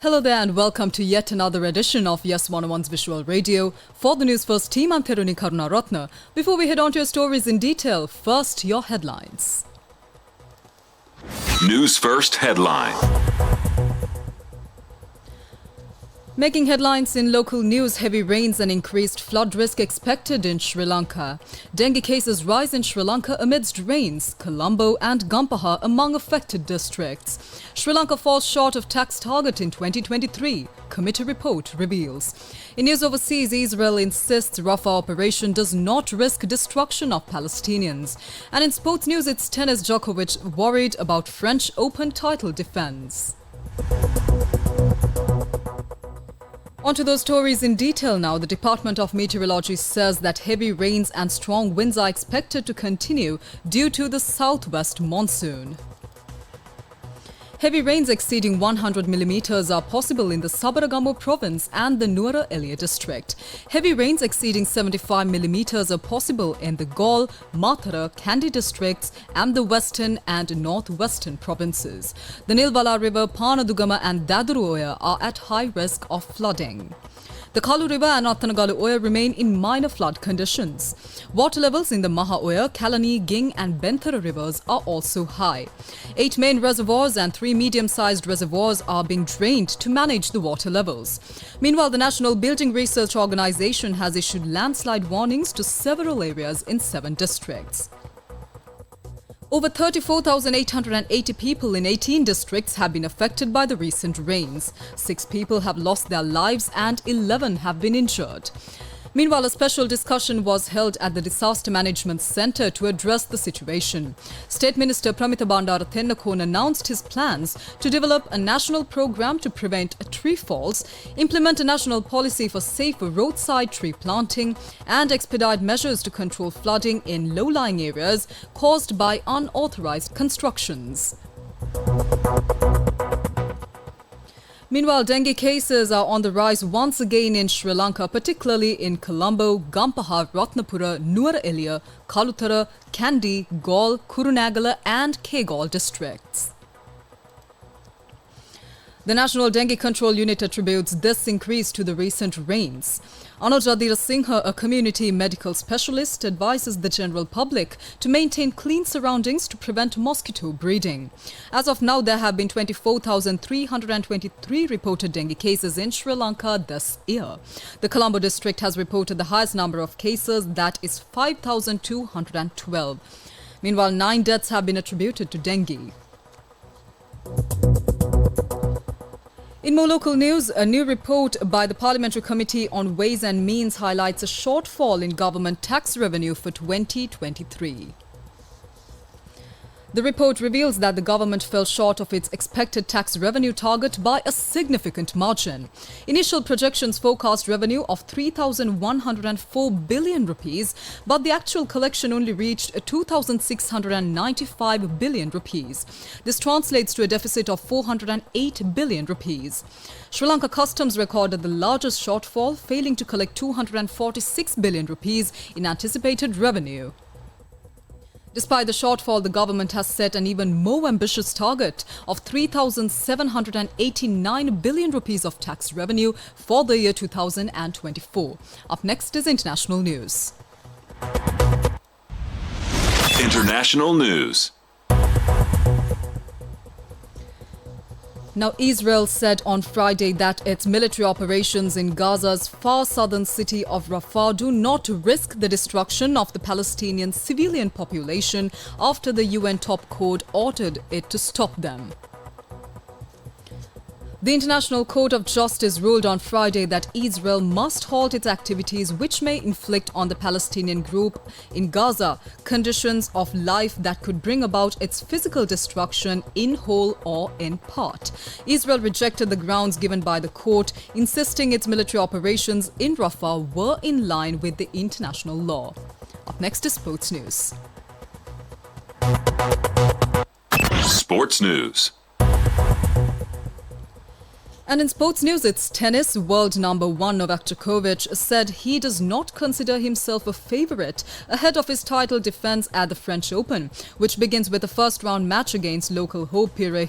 Hello there and welcome to yet another edition of Yes 101's Visual Radio. For the Newsfirst team, I'm Theruni Karunaratne. Before we head on to your stories in detail, first your headlines. Newsfirst headline. Making headlines in local news, heavy rains and increased flood risk expected in Sri Lanka. Dengue cases rise in Sri Lanka amidst rains. Colombo and Gampaha among affected districts. Sri Lanka falls short of tax target in 2023. Committee report reveals. In news overseas, Israel insists Rafah operation does not risk destruction of Palestinians. And in sports news, it's tennis Djokovic worried about French Open title defense. Onto those stories in detail now. The Department of Meteorology says that heavy rains and strong winds are expected to continue due to the southwest monsoon. Heavy rains exceeding 100 millimeters are possible in the Sabaragamo province and the Nuwara Eliya district. Heavy rains exceeding 75 millimeters are possible in the Galle, Matara, Kandy districts and the western and northwestern provinces. The Nilvala River, Panadugama and Daduru Oya are at high risk of flooding. The Kalu River and Athanagalu Oya remain in minor flood conditions. Water levels in the Maha Oya, Kalani, Ging and Benthara rivers are also high. 8 main reservoirs and 3 medium-sized reservoirs are being drained to manage the water levels. Meanwhile, the National Building Research Organization has issued landslide warnings to several areas in 7 districts. Over 34,880 people in 18 districts have been affected by the recent rains. 6 people have lost their lives and 11 have been injured. Meanwhile, a special discussion was held at the Disaster Management Centre to address the situation. State Minister Pramita Bandara Tennakon announced his plans to develop a national program to prevent tree falls, implement a national policy for safe roadside tree planting, and expedite measures to control flooding in low-lying areas caused by unauthorized constructions. Meanwhile, dengue cases are on the rise once again in Sri Lanka, particularly in Colombo, Gampaha, Ratnapura, Nuwara Eliya, Kalutara, Kandy, Galle, Kurunegala and Kegalle districts. The National Dengue Control Unit attributes this increase to the recent rains. Anujadira Singha, a community medical specialist, advises the general public to maintain clean surroundings to prevent mosquito breeding. As of now, there have been 24,323 reported dengue cases in Sri Lanka this year. The Colombo district has reported the highest number of cases, that is 5,212. Meanwhile, 9 deaths have been attributed to dengue. In more local news, a new report by the Parliamentary Committee on Ways and Means highlights a shortfall in government tax revenue for 2023. The report reveals that the government fell short of its expected tax revenue target by a significant margin. Initial projections forecast revenue of 3,104 billion rupees, but the actual collection only reached 2,695 billion rupees. This translates to a deficit of 408 billion rupees. Sri Lanka Customs recorded the largest shortfall, failing to collect 246 billion rupees in anticipated revenue. Despite the shortfall, the government has set an even more ambitious target of 3,789 billion rupees of tax revenue for the year 2024. Up next is international news. International news. Now, Israel said on Friday that its military operations in Gaza's far southern city of Rafah do not risk the destruction of the Palestinian civilian population after the UN top court ordered it to stop them. The International Court of Justice ruled on Friday that Israel must halt its activities which may inflict on the Palestinian group in Gaza conditions of life that could bring about its physical destruction in whole or in part. Israel rejected the grounds given by the court, insisting its military operations in Rafah were in line with the international law. Up next is sports news. Sports news. And in sports news, it's tennis. World number 1 Novak Djokovic said he does not consider himself a favorite ahead of his title defense at the French Open, which begins with a first-round match against local hope Pierre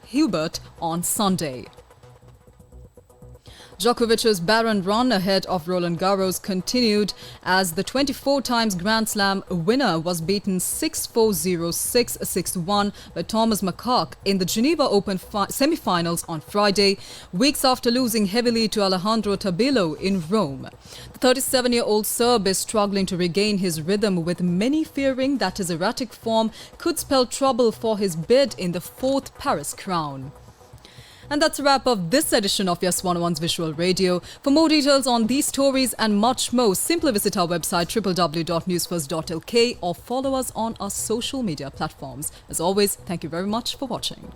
Hubert on Sunday. Djokovic's barren run ahead of Roland Garros continued as the 24 times Grand Slam winner was beaten 6-4, 0-6, 6-1 by Thomas McCark in the Geneva Open semi-finals on Friday, weeks after losing heavily to Alejandro Tabilo in Rome. The 37-year-old Serb is struggling to regain his rhythm, with many fearing that his erratic form could spell trouble for his bid in the fourth Paris crown. And that's a wrap of this edition of Yes 101's Visual Radio. For more details on these stories and much more, simply visit our website www.newsfirst.lk or follow us on our social media platforms. As always, thank you very much for watching.